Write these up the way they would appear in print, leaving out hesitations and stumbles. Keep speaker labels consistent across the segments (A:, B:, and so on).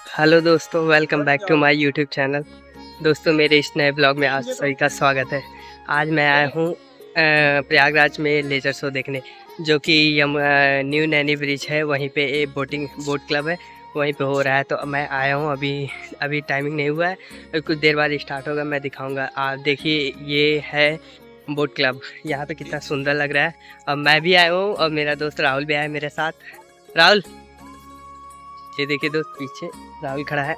A: Hello दोस्तों, welcome back to my YouTube channel. दोस्तों, मेरे इस नए ब्लॉग में आप सभी का स्वागत है। आज मैं आया हूँ प्रयागराज में लेजर शो देखने, जो कि न्यू नैनी ब्रिज है, वहीं पे एक बोट क्लब है, वहीं पे हो रहा है। तो मैं आया हूँ, अभी टाइमिंग नहीं हुआ है, कुछ देर बाद स्टार्ट होगा, मैं दिखाऊँगा। आप देखिए, ये है बोट क्लब। यहाँ पे कितना सुंदर लग रहा है। और मैं भी आया हूँ और मेरा दोस्त राहुल भी आया है मेरे साथ। राहुल, ये देखिए दोस्त, पीछे राहुल खड़ा है।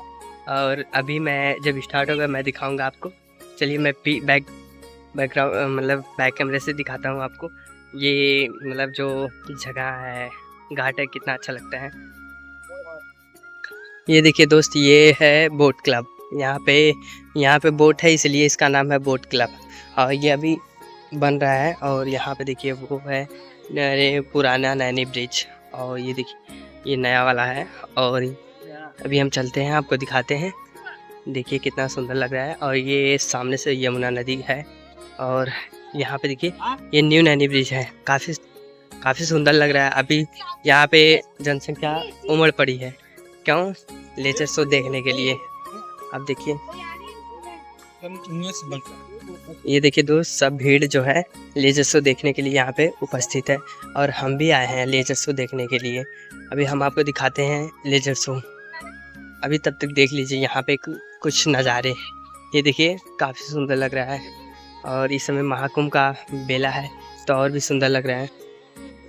A: और अभी मैं जब स्टार्ट होगा मैं दिखाऊंगा आपको। चलिए, मैं बैकग्राउंड मतलब बैक कैमरे से दिखाता हूँ आपको। ये मतलब जो जगह है, घाट है, कितना अच्छा लगता है। ये देखिए दोस्त, ये है बोट क्लब। यहाँ पे बोट है, इसलिए इसका नाम है बोट क्लब। और ये अभी बन रहा है। और यहाँ पे देखिए, वो है पुराना नैनी ब्रिज। और ये देखिए, ये नया वाला है। और अभी हम चलते हैं, आपको दिखाते हैं। देखिए कितना सुंदर लग रहा है। और ये सामने से यमुना नदी है। और यहाँ पे देखिए, ये न्यू नैनी ब्रिज है। काफ़ी सुंदर लग रहा है। अभी यहाँ पे जनसंख्या उमड़ पड़ी है। क्यों? लेजर शो देखने के लिए। अब देखिए, ये देखिए दोस्त, सब भीड़ जो है लेजर शो देखने के लिए यहाँ पे उपस्थित है। और हम भी आए हैं लेजर शो देखने के लिए। अभी हम आपको दिखाते हैं लेजर शो। अभी तब तक देख लीजिए यहाँ पे कुछ नज़ारे। ये देखिए, काफ़ी सुंदर लग रहा है। और इस समय महाकुंभ का बेला है, तो और भी सुंदर लग रहा है।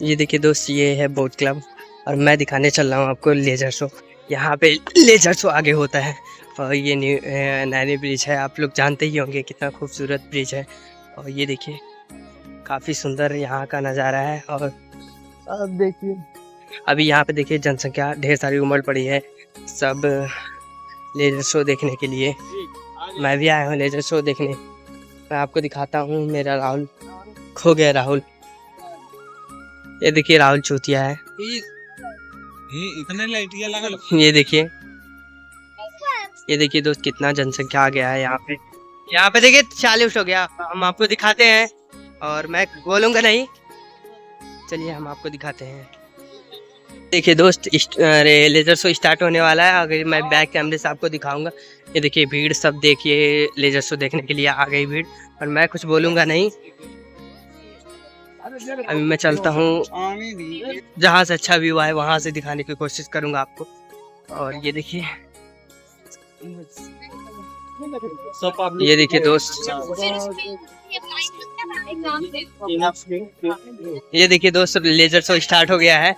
A: ये देखिए दोस्त, ये है बोट क्लब। और मैं दिखाने चल रहा हूँ आपको लेजर शो। यहाँ पे लेजर शो आगे होता है। और ये नैनी ब्रिज है, आप लोग जानते ही होंगे कितना खूबसूरत ब्रिज है। और ये देखिए, काफ़ी सुंदर यहाँ का नज़ारा है। और अब देखिए, अभी यहाँ पे देखिए जनसंख्या ढेर सारी उमड़ पड़ी है, सब लेजर शो देखने के लिए। मैं भी आया हूँ लेजर शो देखने। मैं आपको दिखाता हूँ। मेरा राहुल खो गया। राहुल, ये देखिए, राहुल चूतिया है। ये देखिए दोस्त, कितना जनसंख्या आ गया है यहाँ पे देखिए 40 हो गया। हम आपको दिखाते हैं, और मैं बोलूँगा नहीं। चलिए, हम आपको दिखाते हैं। देखिए दोस्त, लेजर शो स्टार्ट होने वाला है। अगर मैं बैक कैमरे से आपको दिखाऊंगा। ये देखिए, भीड़ सब देखिए लेजर शो देखने के लिए आ गई भीड़। और मैं कुछ बोलूँगा नहीं। अभी मैं चलता हूँ, जहाँ से अच्छा व्यू आए वहाँ से दिखाने की कोशिश करूँगा आपको। और ये देखिए, ये देखिए दोस्त, ये देखिए दोस्त, लेजर शो स्टार्ट हो गया है।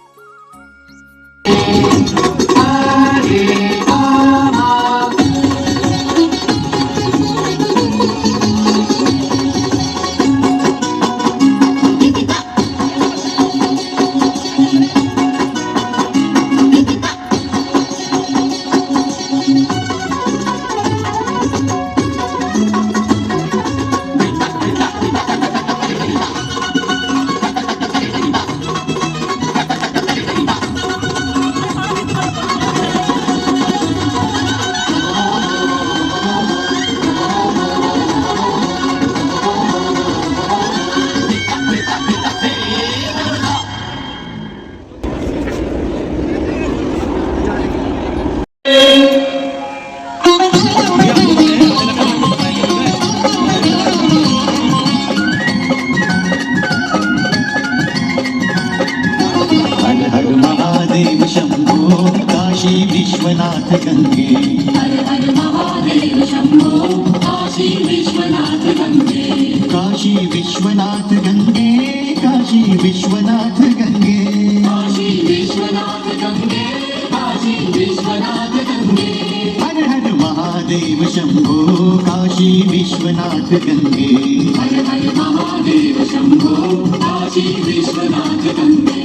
B: महादेव शंभो काशी विश्वनाथ गंगे। हर हर महादेव शंभो काशी विश्वनाथ गंगे। काशी विश्वनाथ गंगे, काशी विश्वनाथ गंगे, काशी विश्वनाथ गंगे, काशी विश्वनाथ गंगे। हर हर महादेव शंभो काशी विश्वनाथ गंगे। हर हर महादेव शंभो काशी विश्वनाथ गंगे।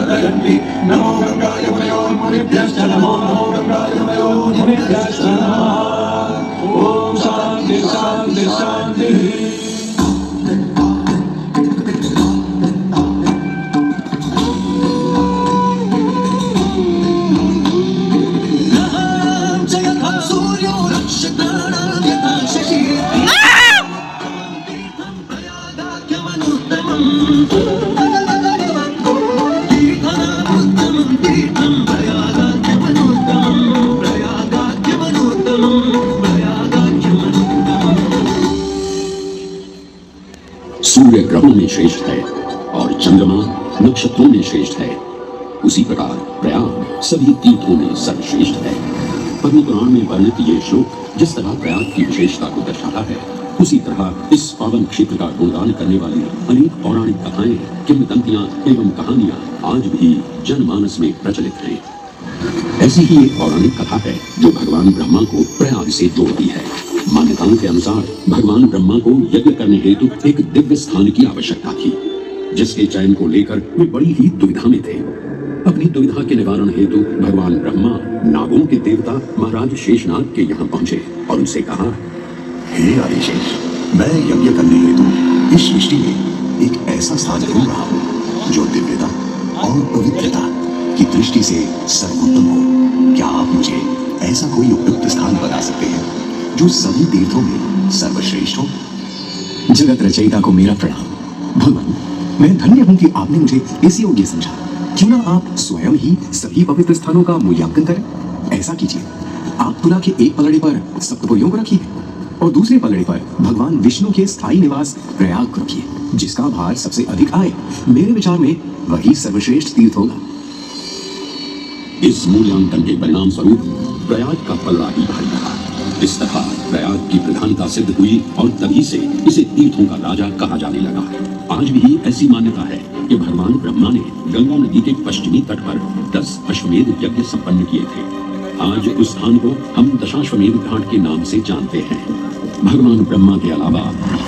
B: प्रवर्तयन्ति नमो गंगाय मुनिभ्यश्च नमो गंगाय मुनिभ्यश्च नमः ओम शांति शांति शांति
C: सूर्य ग्रहों में श्रेष्ठ है और चंद्रमा नक्षत्रों में श्रेष्ठ है, उसी प्रकार प्रयाग सभी तीर्थों में सर्वश्रेष्ठ है। पद्म पुराण में वर्णित ये श्लोक जिस तरह प्रयाग की विशेषता को दर्शाता है, उसी तरह इस पावन क्षेत्र का गुणगान करने वाली अनेक पौराणिक कथाएं, किंवदंतियां एवं कहानियां आज भी जनमानस में प्रचलित हैं। ऐसी ही एक पौराणिक कथा है जो भगवान ब्रह्मा को प्रयाग से जोड़ती है। मान्यताओं के अनुसार भगवान ब्रह्मा को यज्ञ करने हेतु एक दिव्य स्थान की आवश्यकता थी, जिसके चयन को लेकर वे बड़ी ही दुविधा में थे। अपनी दुविधा के निवारण हेतु भगवान ब्रह्मा नागों के देवता महाराज शेषनाग के यहाँ पहुंचे और उनसे कहा,
D: हे आदिशेष, मैं यज्ञ करने हेतु इस सृष्टि में एक ऐसा स्थान ढूंढ रहा हूँ जो दिव्यता और पवित्रता की दृष्टि से सर्वोत्तम हो। क्या आप मुझे ऐसा कोई उपयुक्त स्थान बता सकते हैं जो सभी तीर्थों में सर्वश्रेष्ठ हो?
E: जगत रचयिता को मेरा प्रणाम। भगवान, मैं धन्य हूँ कि आपने मुझे इस योग्य समझा। क्यों ना आप स्वयं ही सभी पवित्र स्थानों का मूल्यांकन करें। ऐसा कीजिए, आप तुला के एक पलड़े पर सप्तपुरियों को रखिए और दूसरे पलड़े पर भगवान विष्णु के स्थायी निवास प्रयाग को रखिए। जिसका भार सबसे अधिक आए, मेरे विचार में वही सर्वश्रेष्ठ तीर्थ होगा।
C: इस मूल्यांकन के परिणाम स्वरूप प्रयाग का पलड़ा ही भारी रहा। इस तरह प्रयाग की प्रधानता सिद्ध हुई और तभी से इसे तीर्थों का राजा कहा जाने लगा। आज भी ऐसी मान्यता है कि भगवान ब्रह्मा ने गंगा नदी के पश्चिमी तट पर 10 अश्वमेध यज्ञ संपन्न किए थे। आज उस स्थान को हम दशाश्वमेध घाट के नाम से जानते हैं। भगवान ब्रह्मा के अलावा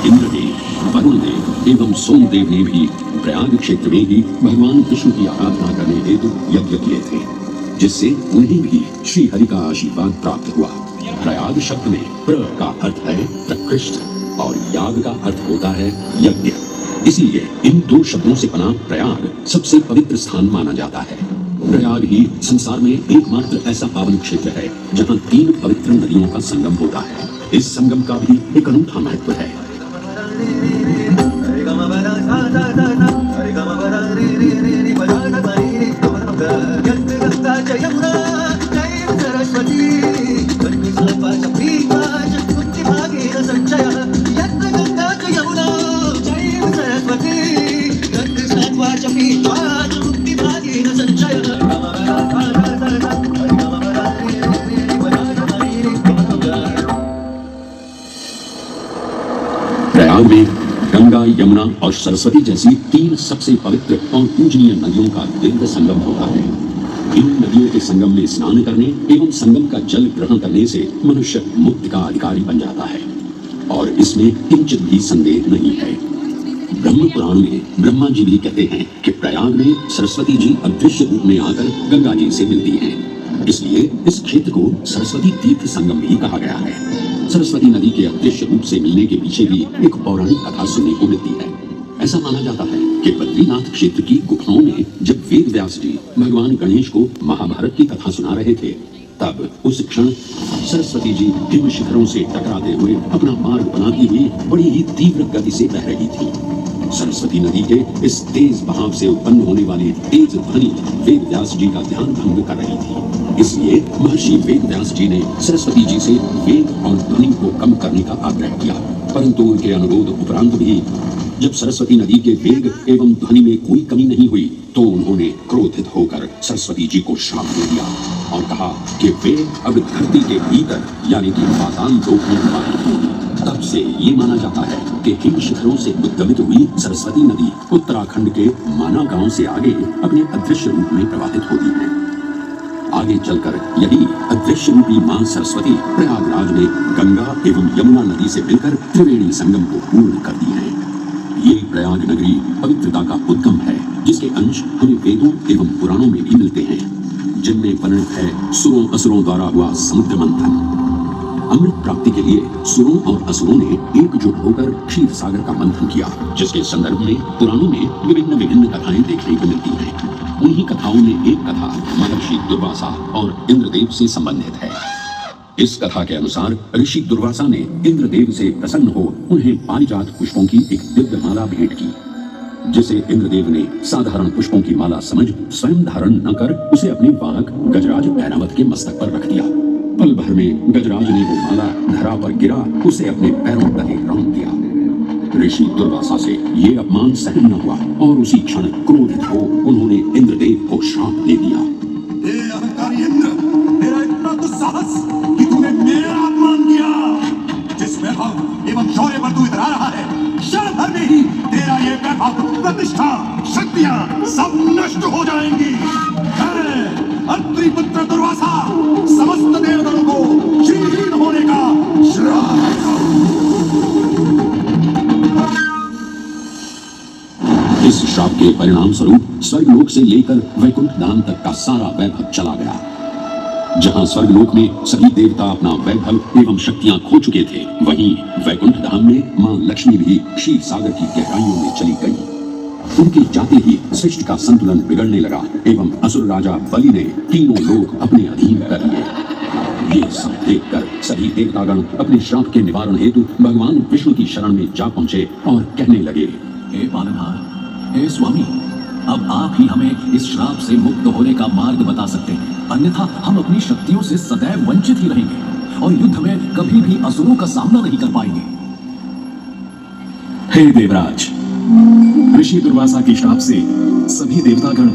C: इंद्रदेव, वरुण देव एवं सोमदेव ने भी प्रयाग क्षेत्र में ही भगवान विष्णु की आराधना करने हेतु यज्ञ किए थे, जिससे उन्हें भी श्री हरि का आशीर्वाद प्राप्त हुआ। प्रयाग शब्द में प्र का अर्थ है प्रकृष्ट और याग का अर्थ होता है यज्ञ। इसीलिए इन दो शब्दों से बना प्रयाग सबसे पवित्र स्थान माना जाता है। प्रयाग ही संसार में एकमात्र ऐसा पावन क्षेत्र है जहाँ 3 पवित्र नदियों का संगम होता है। इस संगम का भी एक अनूठा महत्व है। प्रयाग में गंगा, यमुना और सरस्वती जैसी 3 सबसे पवित्र और पूजनीय नदियों का दिव्य संगम होता है। इन नदियों के संगम में स्नान करने एवं संगम का जल ग्रहण करने से मनुष्य मुक्ति का अधिकारी बन जाता है और इसमें किंचित भी संदेह नहीं है। ब्रह्म पुराण में ब्रह्मा जी भी कहते हैं कि प्रयाग में सरस्वती जी अदृश्य रूप में आकर गंगा जी से मिलती हैं। इसलिए इस क्षेत्र को सरस्वती तीर्थ संगम भी कहा गया है। सरस्वती नदी के अदृश्य रूप से मिलने के पीछे भी एक पौराणिक कथा सुनने को मिलती है। ऐसा माना जाता है कि बद्रीनाथ क्षेत्र की गुफाओं में जब वेद व्यास जी भगवान गणेश को महाभारत की कथा सुना रहे थे, तब उस क्षण सरस्वती जी हिम शिखरों से टकराते हुए अपना मार्ग बनाती हुई बड़ी ही तीव्र गति से बह रही थी। सरस्वती नदी के इस तेज बहाव से उत्पन्न होने वाली तेज ध्वनि वेद व्यास जी का ध्यान भंग कर रही थी। इसलिए महर्षि वेद व्यास जी ने सरस्वती जी से वेग और ध्वनि को कम करने का आग्रह किया, परंतु उनके अनुरोध उपरांत भी जब सरस्वती नदी के वेग एवं ध्वनि में कोई कमी नहीं हुई, तो उन्होंने क्रोधित होकर सरस्वती जी को श्राप दे दिया और कहा कि वे अब धरती के भीतर यानी कि पाताल लोक में प्रवाहित होंगी। तब से ये माना जाता है कि हिम शिखरों से उद्गमित हुई सरस्वती नदी उत्तराखंड के माना गांव से आगे अपने अदृश्य रूप में प्रवाहित होती है। आगे चलकर यही अदृश्य रूपी मां सरस्वती प्रयागराज में गंगा एवं यमुना नदी से मिलकर त्रिवेणी संगम को पूर्ण करती है। ये प्रयाग नगरी पवित्रता का उद्गम है, जिसके अंश हमें वेदों एवं पुराणों में भी मिलते हैं, जिनमें वर्णित है सुरों असुरों द्वारा हुआ समुद्र मंथन। अमृत प्राप्ति के लिए सुरों और असुरों ने एकजुट होकर क्षीर सागर का मंथन किया, जिसके संदर्भ में पुराणों में विभिन्न कथाएं देखने को मिलती हैं। उन्हीं कथाओं में एक कथा महर्षि दुर्वासा और इंद्रदेव से संबंधित है। इस कथा के अनुसार ऋषि दुर्वासा ने इंद्रदेव से प्रसन्न हो उन्हें पारिजात पुष्पों की एक दिव्य माला भेंट की, जिसे इंद्रदेव ने साधारण पुष्पों की माला समझ स्वयं धारण न कर उसे अपने वाहक गजराज ऐरावत के मस्तक पर रख दिया। पल भर में गजराज ने वो माला धरा पर गिरा उसे अपने पैरों तले रौंद दिया। ऋषि दुर्वासा से ये अपमान सहन न हुआ और उसी क्षण क्रोधित हो उन्होंने इंद्रदेव को श्राप दे दिया।
D: हे अहंकारी इंद्र, तेरा इतना दुस्साहस कि तूने मेरा अपमान किया। जिस वैभव एवं शौर्य पर तू इतरा रहा है, क्षण भर में ही तेरा ये वैभव, प्रतिष्ठा, शक्तियां सब नष्ट हो जाएंगी। अत्रि पुत्र दुर्वासा समस्त देवगणों को श्रीहीन होने का श्राप देता हूं।
C: इस श्राप के परिणाम स्वरूप स्वर्गलोक से लेकर वैकुंठ धाम तक का सारा वैभव चला गया। जहां स्वर्गलोक में सभी देवता अपना वैभव एवं शक्तियां खो चुके थे, वहीं वैकुंठ धाम में मां लक्ष्मी भी क्षीर सागर की गहराइयों में चली गई। उनके जाते ही सृष्टि का संतुलन बिगड़ने लगा एवं असुर राजा बलि ने तीनों लोक अपने अधीन कर लिए। ये सब देखकर सभी देवतागण अपने श्राप के निवारण हेतु भगवान विष्णु की शरण में जा पहुंचे और कहने लगे,
E: हे पालनहार, हे स्वामी, अब आप ही हमें इस श्राप से मुक्त होने का मार्ग बता सकते हैं, अन्यथा हम अपनी शक्तियों से सदैव वंचित ही रहेंगे और युद्ध में कभी भी असुरों का सामना नहीं कर पाएंगे। हे देवराज, ऋषि दुर्वासा के श्राप से सभी देवतागण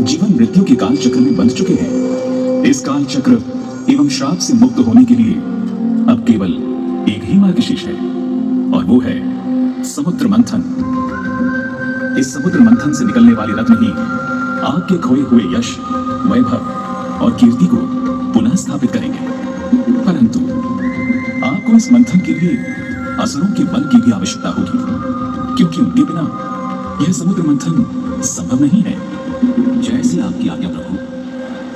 E: जीवन मृत्यु के काल चक्र में बंध चुके हैं। इस काल चक्र एवं श्राप से मुक्त होने के लिए अब केवल एक ही मार्ग शेष है और वो है समुद्र मंथन। इस समुद्र मंथन से निकलने वाली रत्न ही आपके खोए हुए यश, वैभव और कीर्ति को पुनः स्थापित करेंगे। परंतु आपको इस मंथन के लिए असुरों के बल की भी आवश्यकता होगी, क्योंकि उनके बिना यह समुद्र मंथन संभव नहीं है। जैसे आपकी आज्ञा प्रभु,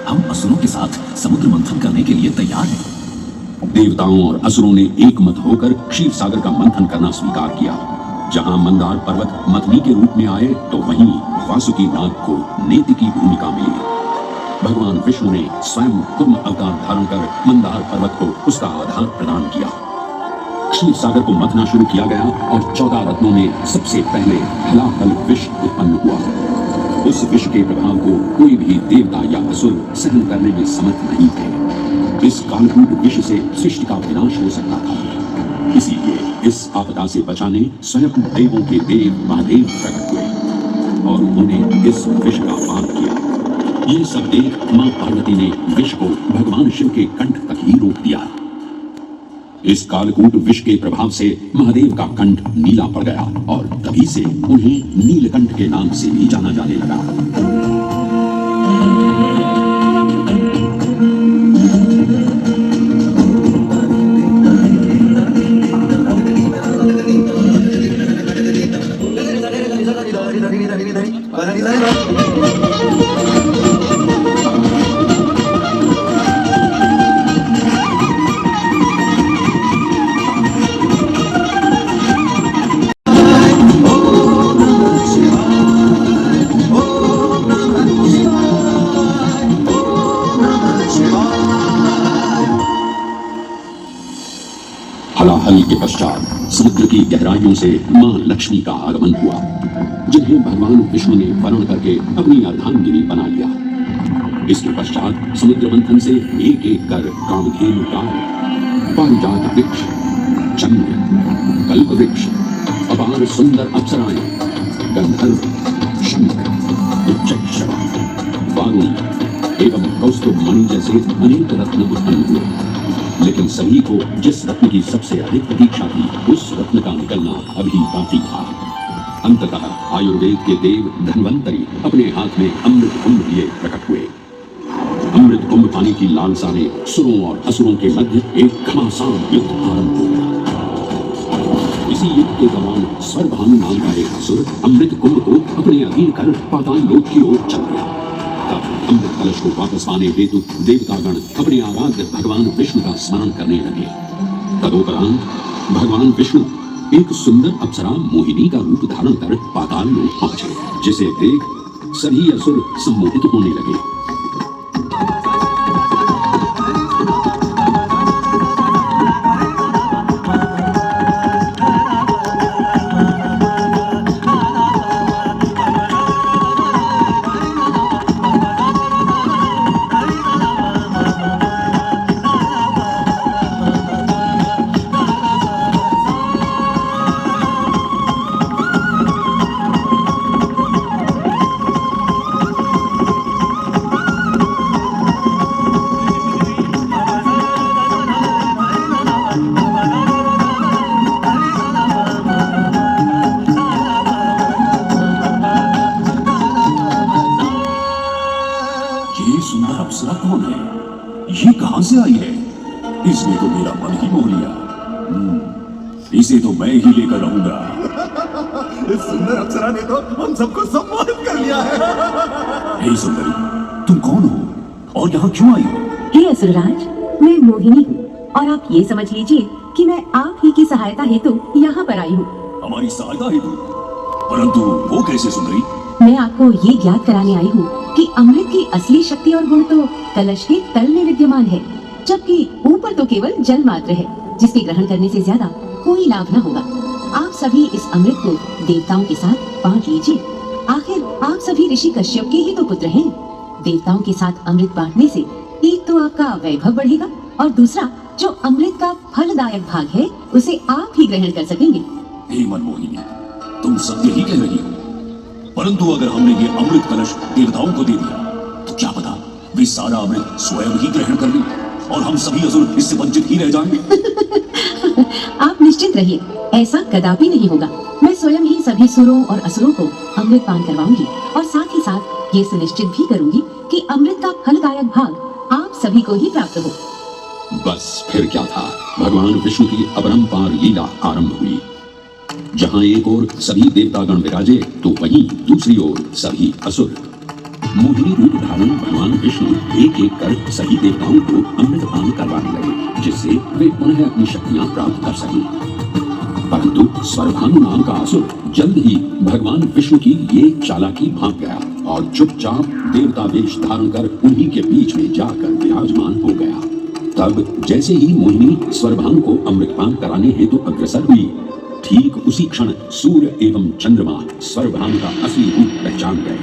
E: हम असुरों के साथ समुद्र मंथन करने के लिए तैयार हैं।
C: देवताओं और असुरों ने एक मत होकर क्षीर सागर का मंथन करना स्वीकार किया। जहां मंदार पर्वत मथनी के रूप में आए तो वहीं वासुकी नाग को नेति की भूमिका मिली। भगवान विष्णु ने स्वयं कुर्म अवतार धारण कर मंदार पर्वत को उसका आधार प्रदान किया। क्षीर सागर को मथना शुरू किया गया और 14 रत्नों में सबसे पहले हलाहल विष उत्पन्न हुआ। उस विष के प्रभाव को कोई भी देवता या असुर सहन करने में समर्थ नहीं थे। इस कालकूट विष से सृष्टि का विनाश हो सकता था। इसीलिए इस आपदा से बचाने स्वयं देवों के देव महादेव प्रकट हुए और उन्होंने इस विष का पान किया। ये सब देख मां पार्वती ने विष को भगवान शिव के कंठ तक ही रोक दिया। इस कालकूट विष के प्रभाव से महादेव का कंठ नीला पड़ गया और तभी से उन्हें नीलकंठ के नाम से भी जाना जाने लगा। हलाहल के पश्चात समुद्र की गहराइयों से मां लक्ष्मी का आगमन हुआ, जिन्हें भगवान विष्णु ने वरण करके अपनी अर्धांगिनी बना लिया। इसके पश्चात समुद्र मंथन से एक एक कर कामधेनु गाय, पारिजात वृक्ष, चंद्र, कल्प वृक्ष, अपार सुंदर अप्सराएं, गंधर्व, शंख, उच्चैःश्रवा, वारुणी एवं कौस्तुभ मणि जैसे अनेक रत्न उत्पन्न हुए। लेकिन सभी को जिस रत्न की सबसे अधिक प्रतीक्षा थी, उस रत्न का निकलना अभी बाकी था। अंततः आयुर्वेद के देव धन्वंतरी अपने हाथ में अमृत कुंभ लिए प्रकट हुए। अमृत कुंभ पाने की लालसा ने सुरों और असुरों के मध्य एक घमासान युद्ध आरंभ हो गया। इस इसी युद्ध के दौरान स्वरभानु नाम का एक असुर अमृत कुंभ को अपने अधीन कर पाताल लोक की ओर चल गया। तब अमृत कलश को वापस पाने हेतु देवतागण अपने आराध्य भगवान विष्णु का स्मरण करने लगे। तदोपरांत भगवान विष्णु एक सुंदर अप्सरा मोहिनी का रूप धारण कर पाताल लोक पहुंचे, जिसे देख सभी असुर सम्मोहित होने लगे।
D: अप्सरा कौन है? ये कहां से आई है? इसने तो मेरा मन ही मोह लिया। इसे तो मैं ही लेकर रहूंगा।
E: इस सुंदर अप्सरा ने तो हम सबको सम्मानित कर लिया है।
D: हे सुंदरी, तुम कौन हो और यहाँ क्यों आई हो?
F: हे असुरराज, मैं मोहिनी हूँ और आप ये समझ लीजिए कि मैं आप ही की सहायता हेतु यहाँ पर आई हूँ।
D: हमारी सहायता हेतु? परंतु वो कैसे सुंदरी?
F: मैं आपको ये ज्ञात कराने आई हूँ कि अमृत की असली शक्ति और गुण तो कलश के तल में विद्यमान है, जबकि ऊपर तो केवल जल मात्र है, जिसके ग्रहण करने से ज्यादा कोई लाभ न होगा। आप सभी इस अमृत को देवताओं के साथ बांट लीजिए। आखिर आप सभी ऋषि कश्यप के ही तो पुत्र हैं। देवताओं के साथ अमृत बांटने से एक तो आपका वैभव बढ़ेगा और दूसरा जो अमृत का फलदायक भाग है उसे आप ही ग्रहण कर सकेंगे।
D: हे मनमोहिनी, तुम सत्य ही कह रही हो, परंतु अगर हमने ये अमृत कलश देवताओं को दे दिया तो क्या पता वे सारा अमृत स्वयं ही ग्रहण कर लें और हम सभी असुर इससे वंचित ही रह जाएं।
F: आप निश्चिंत रहिए, ऐसा कदापि नहीं होगा। मैं स्वयं ही सभी सुरों और असुरों को अमृत पान करवाऊंगी और साथ ही साथ ये सुनिश्चित भी करूंगी कि अमृत का फलदायक भाग आप सभी को ही प्राप्त हो।
C: बस फिर क्या था, भगवान विष्णु की अपरंपार लीला आरंभ हुई। जहां एक ओर सभी देवतागण विराजे तो वहीं दूसरी ओर सभी असुर। मोहिनी रूप धारण भगवान विष्णु एक एक कर सभी देवताओं को अमृत पान करवाने लगे, जिससे वे पुनः अपनी शक्तियां प्राप्त कर सकें। परंतु स्वरभानु नाम का असुर जल्द ही भगवान विष्णु की ये चालाकी भांप गया और चुपचाप देवता वेश धारण कर उन्हीं के बीच में जाकर विराजमान हो गया। तब जैसे ही मोहिनी स्वरभानु को अमृतपान कराने हेतु अग्रसर हुई, ठीक उसी क्षण सूर्य एवं चंद्रमा स्वरभानु का असली रूप पहचान गए।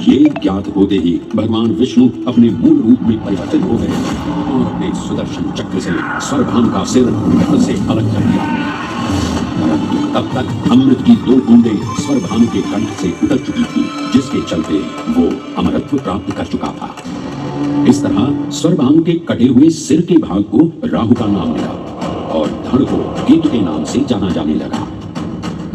C: ये ज्ञात होते ही भगवान विष्णु अपने मूल रूप में परिवर्तित हो गए और अपने सुदर्शन चक्र से स्वरभानु का सिर धड़ से अलग कर दिया। परंतु तब तक अमृत की 2 बूंदें स्वरभानु के कंठ से उतर चुकी थी, जिसके चलते वो अमरत्व प्राप्त कर चुका था। इस तरह स्वरभानु के कटे हुए सिर के भाग को राहु का नाम मिला और धड़ को केतु के नाम से जाना जाने लगा।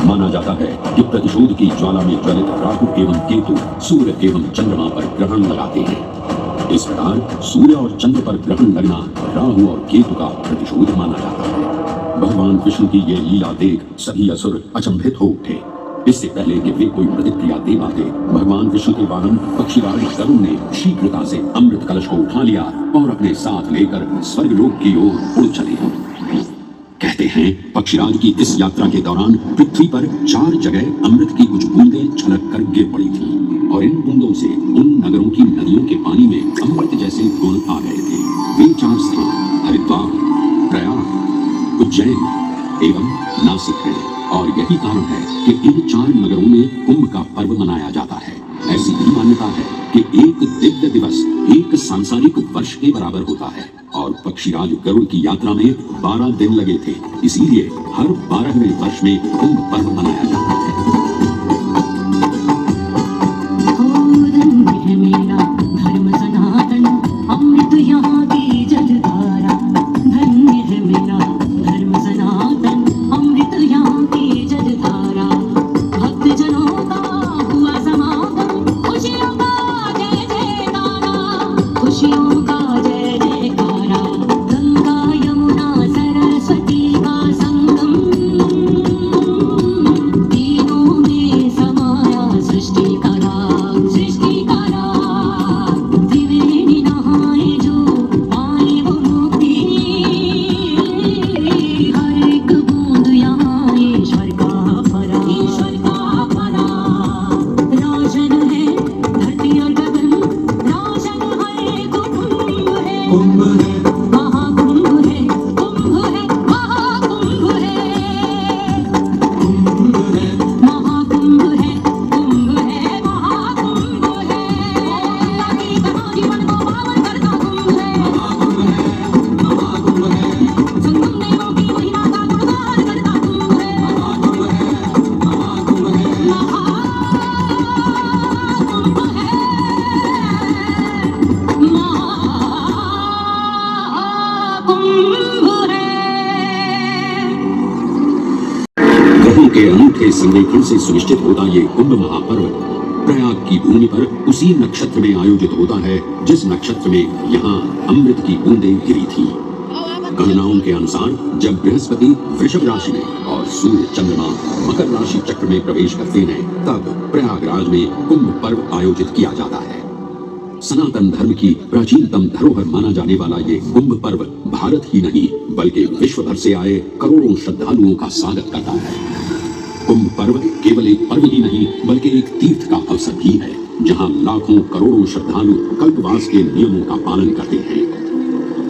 C: माना जाता है कि प्रतिशोध की ज्वाला में ज्वलित राहु एवं केतु सूर्य एवं चंद्रमा पर ग्रहण लगाते हैं। इस प्रकार सूर्य और चंद्र पर ग्रहण लगना राहु और केतु का प्रतिशोध माना जाता है। भगवान विष्णु की ये लीला देख सभी असुर अचंभित हो उठे। इससे पहले कि वे कोई प्रतिक्रिया दे पाते, भगवान विष्णु के वाहन पक्षीराज गरुड़ ने शीघ्रता से अमृत कलश को उठा लिया और अपने साथ लेकर स्वर्गलोक की ओर उड़ चले। कहते हैं पक्षीराज की इस यात्रा के दौरान पृथ्वी पर 4 जगह अमृत की कुछ बूंदें छलक कर गिर पड़ी थी और इन बूंदों से उन नगरों की नदियों के पानी में अमृत जैसे गुण आ गए थे। वे 4 स्थान हरिद्वार, प्रयाग, उज्जैन एवं नासिक हैं और यही कारण है कि इन 4 नगरों में कुंभ का पर्व मनाया जाता है। ऐसी भी मान्यता है कि एक दिव्य दिवस एक सांसारिक वर्ष के बराबर होता है और पक्षीराज गरुड़ की यात्रा में 12 दिन लगे थे, इसीलिए हर 12वें वर्ष में कुंभ पर्व मनाया जाता है। के संरेखण से सुनिश्चित होता ये कुंभ महापर्व प्रयाग की भूमि पर उसी नक्षत्र में आयोजित होता है जिस नक्षत्र में यहाँ अमृत की बूंदें गिरी थी। गणनाओं के अनुसार जब बृहस्पति वृषभ राशि में और सूर्य चंद्रमा मकर राशि चक्र में प्रवेश करते हैं तब प्रयागराज में कुंभ पर्व आयोजित किया जाता है। सनातन धर्म की प्राचीनतम धरोहर माना जाने वाला ये कुंभ पर्व भारत ही नहीं बल्कि विश्व भर से आए करोड़ों श्रद्धालुओं का स्वागत करता है। कुंभ पर्व केवल एक पर्व ही नहीं बल्कि एक तीर्थ का अवसर भी है जहां लाखों करोड़ों श्रद्धालु कल्पवास के नियमों का पालन करते हैं।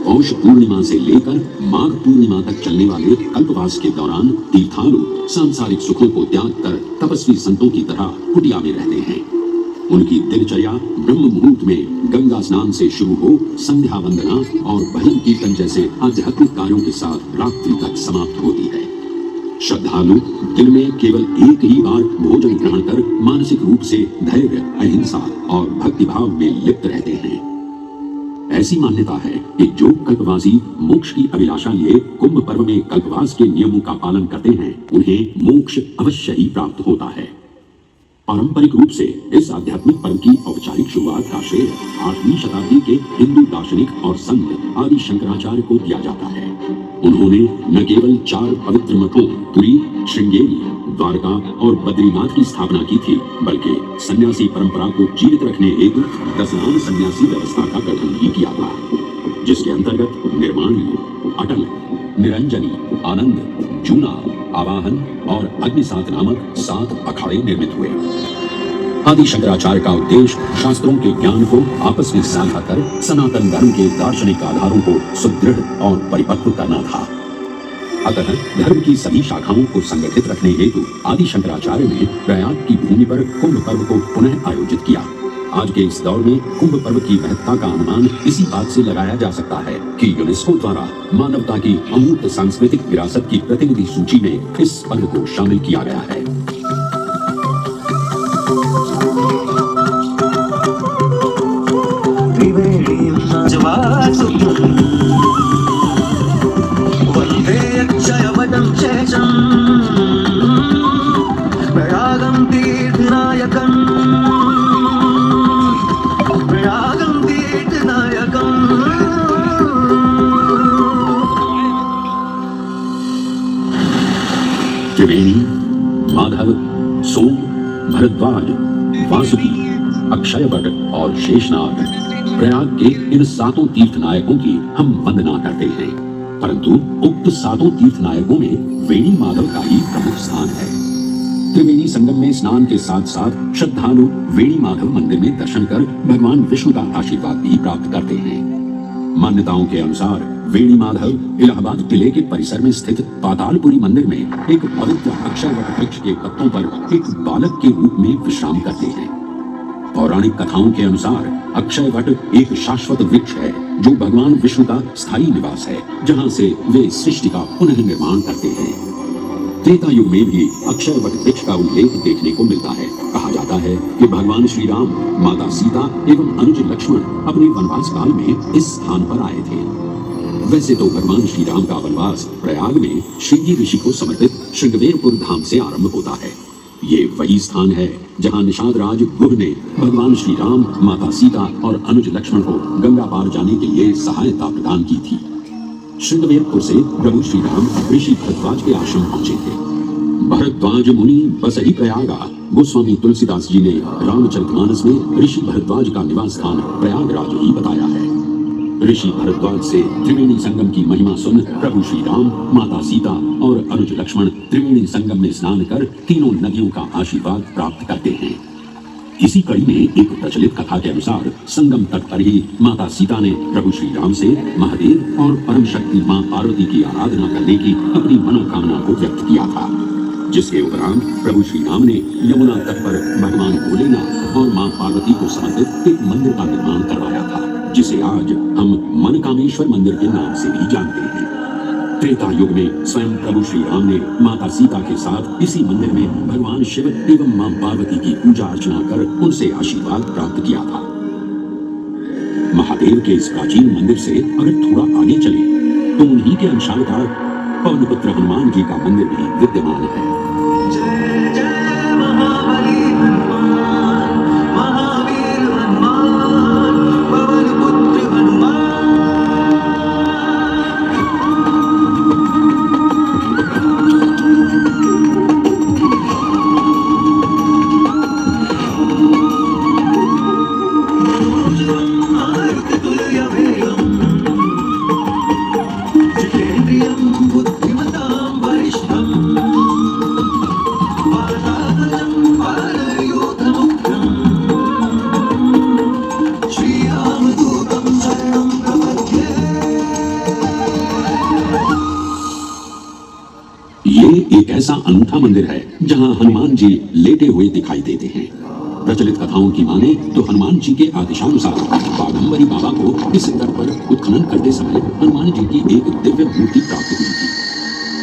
C: पौष पूर्णिमा से लेकर माघ पूर्णिमा तक चलने वाले कल्पवास के दौरान तीर्थालु सांसारिक सुखों को त्याग कर तपस्वी संतों की तरह कुटिया में रहते हैं। उनकी दिनचर्या ब्रह्म मुहूर्त में गंगा स्नान से शुरू हो संध्या वंदना और भजन कीर्तन जैसे आध्यात्मिक कार्यों के साथ रात्रि तक समाप्त होती है। श्रद्धालु दिन में केवल एक ही बार भोजन ग्रहण कर मानसिक रूप से धैर्य, अहिंसा और भक्तिभाव में लिप्त रहते हैं। ऐसी मान्यता है कि जो कल्पवासी मोक्ष की अभिलाषा लिए कुंभ पर्व में कल्पवास के नियमों का पालन करते हैं उन्हें मोक्ष अवश्य ही प्राप्त होता है। पारंपरिक रूप से इस आध्यात्मिक पर्व की औपचारिक शुरुआत का श्रेय 8वीं शताब्दी के हिंदू दार्शनिक और संत आदि शंकराचार्य को दिया जाता है। उन्होंने न केवल 4 पवित्र मठों पुरी, श्रृंगेरी, द्वारका और बद्रीनाथ की स्थापना की थी बल्कि सन्यासी परंपरा को जीवित रखने हेतु 10 सन्यासी व्यवस्था का गठन भी किया था जिसके अंतर्गत निर्माणी, अटल, निरंजनी, आनंद, जूना, आवाहन और अग्निसात नामक 7 अखाड़े निर्मित हुए। आदि शंकराचार्य का उद्देश्य शास्त्रों के ज्ञान को आपस में साझा कर सनातन धर्म के दार्शनिक आधारों को सुदृढ़ और परिपक्व करना था। अतः धर्म की सभी शाखाओं को संगठित रखने हेतु आदि शंकराचार्य ने प्रयाग की भूमि पर कुंभ पर्व को पुनः आयोजित किया। आज के इस दौर में कुंभ पर्व की महत्ता का अनुमान इसी बात से लगाया जा सकता है कि यूनेस्को द्वारा मानवता की अमूर्त सांस्कृतिक विरासत की प्रतिनिधि सूची में इस पर्व को शामिल किया गया है। त्रिवेणी, माधव, सोम, भरद्वाज, वासुकी, अक्षयवट और शेषनाग प्रयाग के इन 7 तीर्थ नायकों की हम वंदना करते हैं परंतु उक्त 7 तीर्थ नायकों में वेणी माधव का ही प्रमुख स्थान है। त्रिवेणी संगम में स्नान के साथ साथ श्रद्धालु वेणी माधव मंदिर में दर्शन कर भगवान विष्णु का आशीर्वाद भी प्राप्त करते हैं। मान्यताओं के अनुसार वेणी माधव इलाहाबाद किले के परिसर में स्थित पातालपुरी मंदिर में एक पवित्र अक्षयवट वृक्ष के पत्तों पर एक बालक के रूप में विश्राम करते हैं। पौराणिक कथाओं के अनुसार अक्षयवट एक शाश्वत वृक्ष है जो भगवान विष्णु का स्थायी निवास है जहां से वे सृष्टि का पुनः निर्माण करते हैं। त्रेता युग में भी अक्षयवट वृक्ष का उल्लेख देखने को मिलता है। कहा जाता है कि भगवान श्री राम, माता सीता एवं अनुज लक्ष्मण अपने वनवास काल में इस स्थान पर आए थे। वैसे तो भगवान श्री राम का वनवास प्रयाग में श्रृंगी ऋषि को समर्पित श्रृंगवेरपुर धाम से आरंभ होता है। ये वही स्थान है जहां निषाद राज गुह ने भगवान श्री राम, माता सीता और अनुज लक्ष्मण को गंगा पार जाने के लिए सहायता प्रदान की थी। श्रृंगवेरपुर से प्रभु श्री राम ऋषि भरद्वाज के आश्रम पहुंचे थे। भरद्वाज मुनि बसहि प्रयागा गोस्वामी तुलसीदास जी ने रामचरितमानस में ऋषि भरद्वाज का निवास स्थान प्रयागराज ही बताया है। ऋषि भरद्वाज से त्रिवेणी संगम की महिमा सुन प्रभु श्री राम, माता सीता और अनुज लक्ष्मण त्रिवेणी संगम में स्नान कर तीनों नदियों का आशीर्वाद प्राप्त करते हैं। इसी कड़ी में एक प्रचलित कथा के अनुसार संगम तट पर ही माता सीता ने प्रभु श्री राम से महादेव और परम शक्ति मां पार्वती की आराधना करने की अपनी मनोकामना को व्यक्त किया था, जिसके उपरांत प्रभु श्री राम ने यमुना तट पर भगवान भोलेनाथ और मां पार्वती को समर्पित एक मंदिर का निर्माण करवाया था, जिसे आज हम मनकामेश्वर मंदिर के नाम से भी जानते हैं। त्रेता युग में स्वयं प्रभु श्री राम ने माता सीता के साथ इसी मंदिर में भगवान शिव एवं मां पार्वती की पूजा अर्चना कर उनसे आशीर्वाद प्राप्त किया था। महादेव के इस प्राचीन मंदिर से अगर थोड़ा आगे चले तो उन्हीं के अंशावतार पवनपुत्र हनुमान जी का मंदिर भी विद्यमान है। ऐसा अनूठा मंदिर है जहां हनुमान जी लेटे हुए दिखाई देते हैं। प्रचलित कथाओं की माने तो हनुमान जी के आदेशानुसार बाघंबरी बाबा को इस तट पर उत्खनन करते समय हनुमान जी की एक दिव्य मूर्ति प्राप्त हुई थी,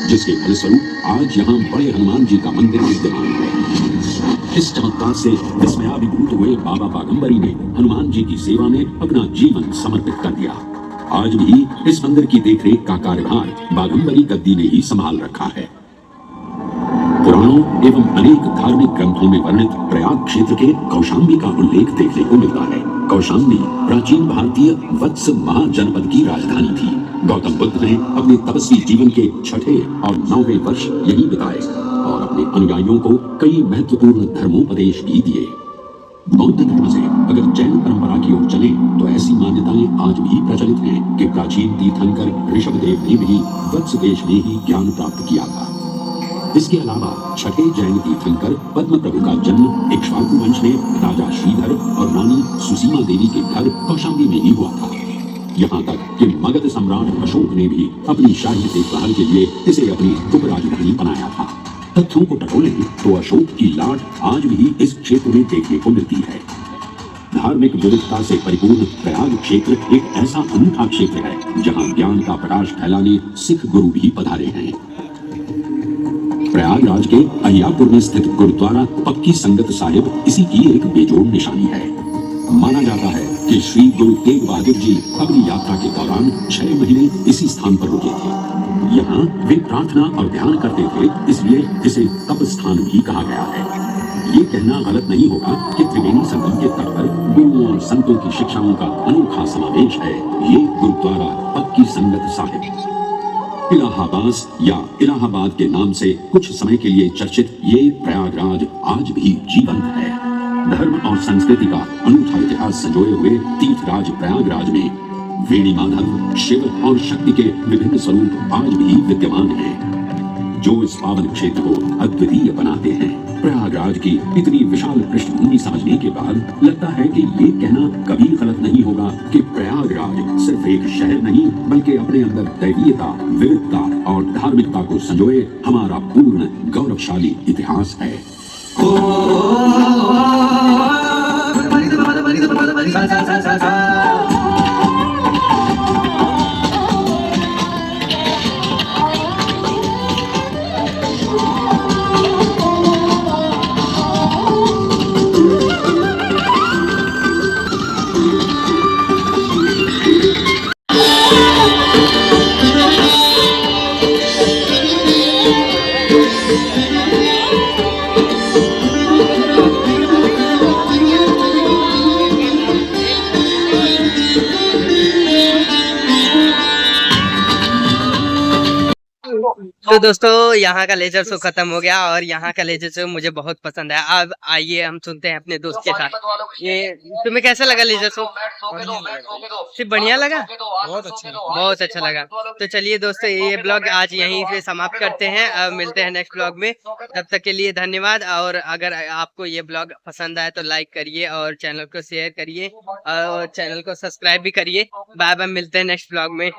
C: जिसके फलस्वरूप आज यहाँ बड़े हनुमान जी का मंदिर विद्यमान है। इस चमत्कार से विस्मयाभिभूत हुए बाबा बाघंबरी ने हनुमान जी की सेवा में अपना जीवन समर्पित कर दिया। आज भी इस मंदिर की देखरेख का कार्यभार बाघंबरी गद्दी ने ही संभाल रखा है। पुराणों एवं अनेक धार्मिक ग्रंथों में वर्णित प्रयाग क्षेत्र के कौशाम्बी का उल्लेख देखने को मिलता है। कौशाम्बी प्राचीन भारतीय वत्स महाजनपद की राजधानी थी। गौतम बुद्ध ने अपने तपस्वी जीवन के 6ठे और 9वें वर्ष यहीं बिताए और अपने अनुयायियों को कई महत्वपूर्ण धर्मोपदेश भी दिए। बौद्ध धर्म से अगर जैन परंपरा की ओर चले तो ऐसी मान्यताएं आज भी प्रचलित हैं कि प्राचीन तीर्थंकर ऋषभदेव ने भी वत्स देश में ही ज्ञान प्राप्त किया था। इसके अलावा 6ठे जैन तीर्थंकर पद्म प्रभु का जन्म इक्ष्वाकु वंश में राजा श्रीधर और रानी सुसीमा देवी के घर कौशाम्बी में ही हुआ था। यहाँ तक कि मगध सम्राट अशोक ने भी अपनी शाही देखभाल के लिए इसे अपनी उपराजधानी बनाया था। तथ्यों को टटोलें तो अशोक की लाट आज भी इस क्षेत्र में देखने को मिलती है। धार्मिक विविधता से परिपूर्ण प्रयाग क्षेत्र एक ऐसा अनूठा क्षेत्र है जहाँ ज्ञान का प्रकाश फैलाने सिख गुरु भी पधारे हैं। प्रयागराज के अहियापुर में स्थित गुरुद्वारा पक्की संगत साहिब इसी की एक बेजोड़ निशानी है। माना जाता है कि श्री गुरु तेग बहादुर जी अपनी यात्रा के दौरान 6 महीने इसी स्थान पर रुके थे। यहाँ वे प्रार्थना और ध्यान करते थे, इसलिए इसे तप स्थान भी कहा गया है। ये कहना गलत नहीं होगा कि त्रिवेणी संगम के तट पर गुरुओं और संतों की शिक्षाओं का अनोखा समावेश है ये गुरुद्वारा पक्की संगत साहिब। इलाहाबाद के नाम से कुछ समय के लिए चर्चित ये प्रयागराज आज भी जीवंत है। धर्म और संस्कृति का अनूठा इतिहास संजोए हुए तीर्थराज प्रयागराज में वेणी माधव, शिव और शक्ति के विभिन्न स्वरूप आज भी विद्यमान हैं, जो इस पावन क्षेत्र को अद्वितीय बनाते हैं। प्रयागराज की इतनी विशाल पृष्ठभूमि समझने के बाद लगता है कि ये कहना कभी गलत नहीं होगा कि प्रयागराज सिर्फ एक शहर नहीं बल्कि अपने अंदर दैवीयता, विविधता और धार्मिकता को संजोए हमारा पूर्ण गौरवशाली इतिहास है।
A: तो दोस्तों यहाँ का लेजर शो खत्म हो गया और यहाँ का लेजर शो मुझे बहुत पसंद है। अब आइए हम सुनते हैं अपने दोस्त के साथ। ये तुम्हें कैसा लगा लेजर शो? सिर्फ बढ़िया लगा? बहुत अच्छा लगा। तो चलिए दोस्तों, ये ब्लॉग आज यहीं पे समाप्त करते हैं। अब मिलते हैं नेक्स्ट ब्लॉग में। तब तक के लिए धन्यवाद। और अगर आपको ये ब्लॉग पसंद आए तो लाइक करिए और चैनल को शेयर करिए और चैनल को सब्सक्राइब भी करिए। बाय बाय, मिलते हैं नेक्स्ट ब्लॉग में।